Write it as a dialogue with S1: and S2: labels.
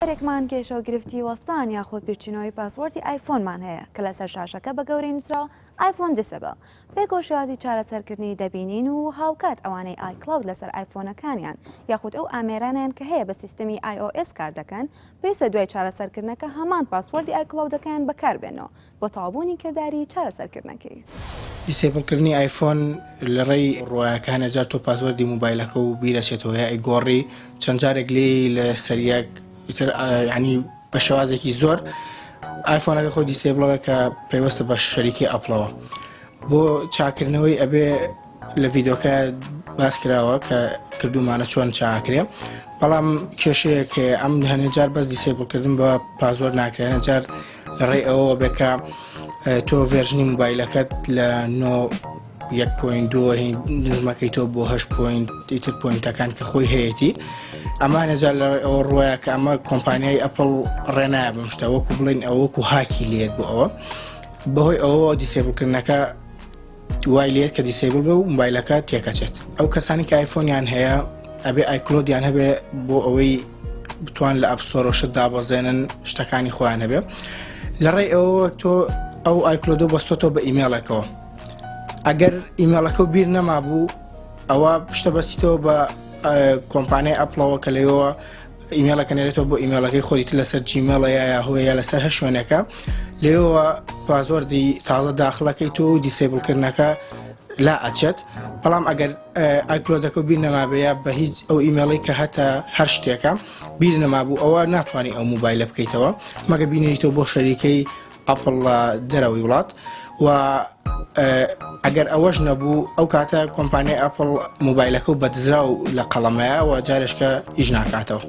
S1: سەرێکمان کێشەوەگرفتی وەستان یاخود پیرچینەوەی پاسپۆرتی ئایفۆنمان هەیە کە لەسەر شاشەکە بە گەورەی نووسراوە ئایفۆن دیسەبل بێگۆ شێوازی چارەسەرکردنی دەبینین و هاوکات ئەوانەی ئایکلاود لەسەر ئایفۆنەکانیان یاخود ئەو ئامێرانیان کە هەیە بە سیستەمی iOS کار دەکەن پێویستە دوای چارەسەرکردنەکە هەمان پاسپۆرتی ئایکلاودەکەیان بەکاربێنەوە بۆ تەواوبوونی کردداری چارەسەرکردنەکەی.
S2: دیسێبڵکردنی ئایفۆن لە ڕێی ڕۆیەکانە جار تۆ پاسوەردی موبایلەکە و بیرەچێتەوە یا ئەیگۆڕی چەند جارێک لێ لە سەریەک ینی بە شێوازێکی زۆر ئایفۆنەکە خۆی دیسێبڵەوە کە پێوەستە بە شەریکی ئەپڵەوە بۆ چاکردنەوەی ئەبێ لە ڤیدۆکە باس کراوە کە کردومانە چۆن چاکرێ بەڵام کێشەیەک ئەم هەنێ جار بەس دیسێبڵکردن بە پاسوەرد ناکرێنە جار لە ڕێی ئەوە بێکە تۆ ڤێرژنی موبایلەکەت لە 1.2 نزمەکەی تۆ بۆ 8 ئیتر پۆینتەکان کە خۆی هەیەی ئەمانە جار لە ئەوە ڕۆیە کە ئەمە کۆمپانیای ئەپڵ ڕێنایە بەم شتە وەکو بڵین ئەوەکو هاکی لێت بۆ ئەوە بەهۆی ئەوە دیسێبڵکردنەکە وای لێت کە دیسێبڵ بە و موبایلەکە تێکەچێت ئەو کەسانی کە ئایفۆنیان هەیە ئەبێ ئایکلۆدیان هەبێ بۆ ئەوەی بتوان لە ئەپستۆرۆشت دابەزێنن شتەکانی خۆیان هەبێ لە ڕێی ئەوە تۆ ئەو ئایکلۆدۆ بەستۆتەوە بە ئیمێڵەکەەوە ئەگەر ئیمێڵەکە و بیر نەما بوو ئەوە پشتە بەسیتەوە بە کۆمپانیای ئەپڵەوە کە لەوە ئیمێڵەکە نێرێتەوە بۆ ئیمێڵەکەی خۆیت لەسەر جیمێڵە یا هۆیە لەسەر هەر شوێنەکە لێەوە پازۆردی تازە داخلەکەی تۆ و دیسێبڵکردنەکە لا ئەچێت بەڵام ئەگەر ئایکلۆدەکە بیر نەمابەیە بە هیچ ئەو ئیمێڵی کە هەتا هەر شتێکە بیر نەمابوو ئەوە ناتوانانی ئەو موبایلە بکەیتەوە مەگە بینیتەوە بۆ شەریکەی ئەپڵ لە دەرەوەی وڵات و ئەگەر ئەوەش نەبوو ئەو کاتە کۆمپانیای ئەپڵ موبایلەکە و بەدزرا و لە قەڵەمەیە و جارێشکە ئیش ناکاتەوە.